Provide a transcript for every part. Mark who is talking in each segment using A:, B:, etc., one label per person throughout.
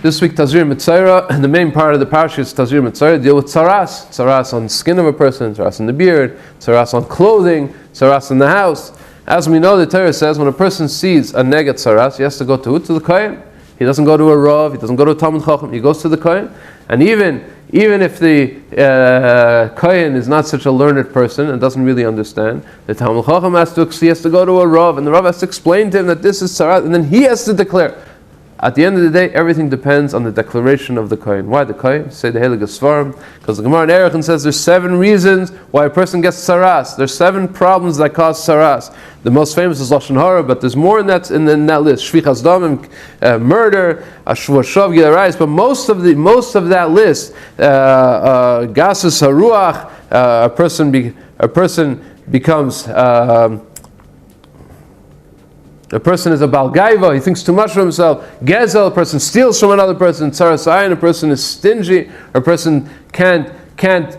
A: This week, Tazria-Metzora, and the main part of the parsha is Tazria-Metzora, deal with tzaras. Tzaras on the skin of a person, tzaras in the beard, tzaras on clothing, tzaras in the house. As we know, the Torah says when a person sees a nega tzaras, he has to go to the kohen. He doesn't go to a rav, he doesn't go to a Talmud Chacham, he goes to the kohen. And even if the kohen is not such a learned person and doesn't really understand, the Talmud Chacham has to go to a rav, and the rav has to explain to him that this is tzaras, and then he has to declare. At the end of the day, everything depends on the declaration of the kohen. Why the kohen? Say the Heilige Svarim, because the Gemara in Erechim says there's 7 reasons why a person gets tzaras. There's 7 problems that cause tzaras. The most famous is Lashon Hara, but there's more in that list. Shvichas Damim, murder, Ashur Shav Gilarais. But most of that list, Gasus Haruach, a person becomes. A person is a Baal Gaiva, he thinks too much of himself. Gezel, a person steals from another person. Tzaras Ayin, a person is stingy. A person can't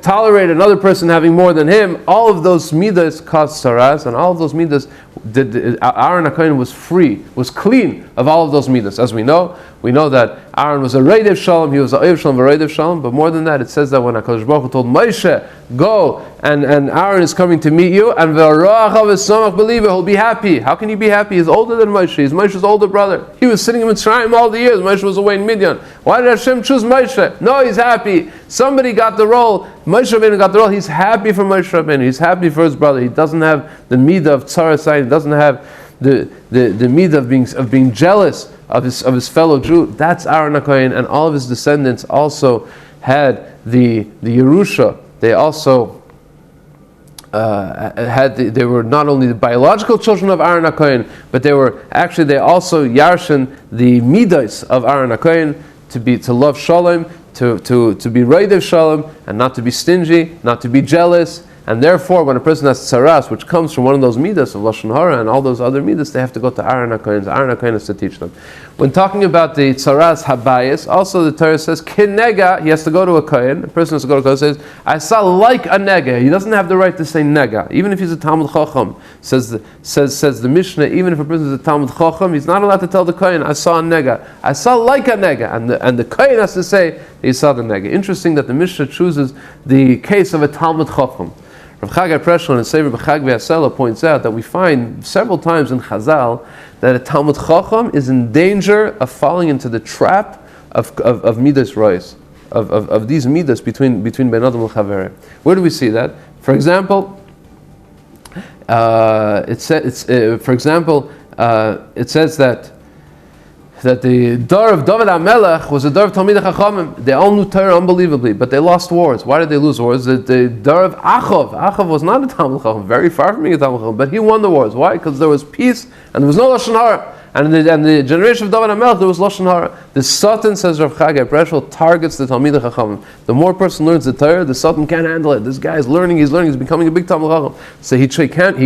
A: tolerate another person having more than him. All of those midas cause tzaras, and all of those midas, Aaron HaKohen was clean of all of those midas. As we know that Aaron was a Reidev Shalom, he was a Oyev Shalom, a Reidev Shalom, but more than that, it says that when HaKadosh Baruch Hu told Moshe, go, and Aaron is coming to meet you, and he'll be happy. How can he be happy? He's older than Moshe. He's Moshe's older brother. He was sitting in Mitzrayim all the years. Moshe was away in Midian. Why did Hashem choose Moshe? No, he's happy. Somebody got the role. Moshe Rabbeinu got the role. He's happy for Moshe Rabbeinu. He's happy for his brother. He doesn't have the midah of tzaras. He doesn't have the midah of being jealous of his fellow Jew. That's Aaron HaKohen, and all of his descendants also had the Yerusha. They also they were not only the biological children of Aaron HaKohen, but they also yarshin the midas of Aaron HaKohen, to love shalom, to be reidev shalom, and not to be stingy, not to be jealous. And therefore, when a person has tzaras, which comes from one of those midas of Lashon Hara and all those other midas, they have to go to Aaron HaKohen. Aaron HaKohen has to teach them. When talking about the tzaras habayis, also the Torah says, kinega, he has to go to a kohen. A person has to go to a kohen, says, I saw like a nega. He doesn't have the right to say nega. Even if he's a Talmud Chacham, says the Mishnah, even if a person is a Talmud Chacham, he's not allowed to tell the kohen, I saw a nega. I saw like a nega. And the kohen has to say, he saw the nega. Interesting that the Mishnah chooses the case of a Talmud Chacham. Rav Chagai Preschel and Sefer B'Chag V'Yasela points out that we find several times in Chazal that a Talmud Chacham is in danger of falling into the trap of Midas Rois, of these Midas between Ben Adam and Chaver. Where do we see that? For example, it says that the Dar of David HaMelech was a Dar of Talmidei Chachamim. They all knew Torah unbelievably, but they lost wars. Why did they lose wars? The Dar of Achav was not a Talmid Chacham, very far from being a Talmid Chacham, but he won the wars. Why? Because there was peace and there was no Lashon Hara. And the generation of David HaMelech, there was Lashon Hara. The Satan, says Rav Chagai Preschel, targets the Talmidei Chachamim. The more a person learns the Torah, the Satan can't handle it. This guy is learning, he's becoming a big Talmid Chacham. So he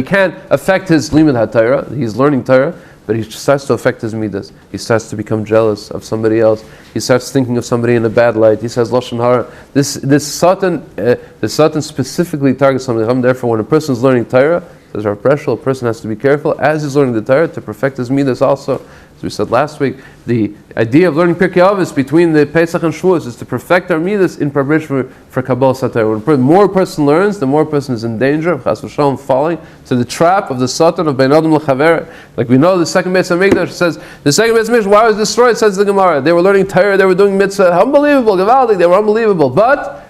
A: can't affect his Limud HaTorah. He's learning Torah, but he starts to affect his midas. He starts to become jealous of somebody else. He starts thinking of somebody in a bad light. He says Lashon Hara. The Satan specifically targets somebody. Therefore, when a person is learning Torah, says Rav Preschel, a person has to be careful as he's learning the Torah to perfect his midas also. As we said last week, the idea of learning Pirkei Avos between the Pesach and Shavuos is to perfect our midas in preparation for Kabbalah Satorah. When more a person learns, the more a person is in danger of Chas v'Shalom falling to the trap of the Satan of Ben Adam l'Chaver. Like we know, the second Beis HaMikdash says, the second Beis HaMikdash, why was destroyed? Says the Gemara. They were learning Torah, they were doing mitzvah, unbelievable, Gavaldik, they were unbelievable, but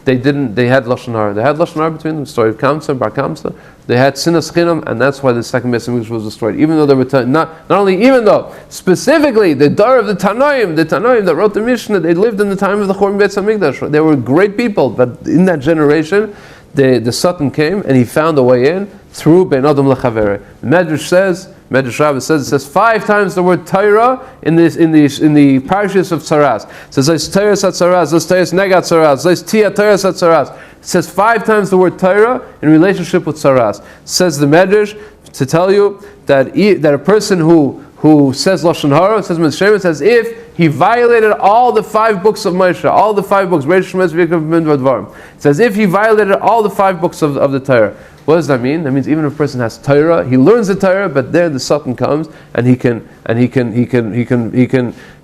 A: they had Lashon Hara. They had Lashon Hara between them, the story of Kamsa, Bar Kamsa. They had Sinas Chinam, and that's why the second Beis HaMikdash was destroyed. Even though they were specifically the Dar of the Tanoim that wrote the Mishnah, they lived in the time of the Churban Beis HaMikdash. They were great people, but in that generation, the Satan came and he found a way in through Ben Adam l'Chaver. The Medrash Rabbah says 5 times the word Torah in the parshas of Tzaras. It says Torah at Tzaras, Torah negat Tzaras, Tia Torah at Tzaras. It says 5 times the word Torah in relationship with Tzaras. Says the Medrash to tell you that a person who says Lashon Hara, says Mitzrayim, says if he violated all the 5 books of Moshe, all the 5 books, it says if he violated all the 5 books of the Torah. What does that mean? That means even if a person has Torah, he learns the Torah, but there the Satan comes and he can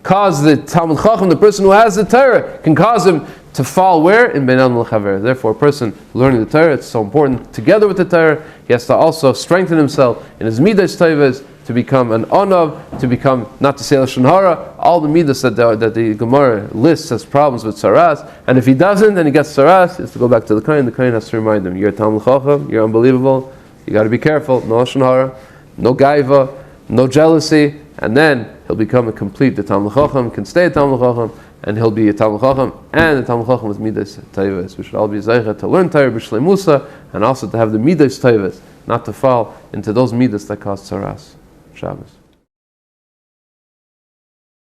A: cause the Talmud Chacham, the person who has the Torah, can cause him to fall where? In Beinam l'chaver. Therefore, a person learning the Torah, it's so important. Together with the Torah, he has to also strengthen himself in his midas tovas, to become an onav, to become, not to say lashon hara, all the midas that the Gemara lists as problems with saras. And if he doesn't, then he gets saras, is to go back to the kohen. The kohen has to remind him, you're a Talmud Chacham, you're unbelievable, you got to be careful, no lashon hara, no gaiva, no jealousy, and then he'll become a complete Talmud Chacham, can stay a Talmud Chacham, and he'll be a Talmud Chacham, and a Talmud Chacham with midas tovas. We should all be zeicha to learn Torah b'shleimusa, and also to have the midas tovas, not to fall into those midas that cause saras. Shabbos.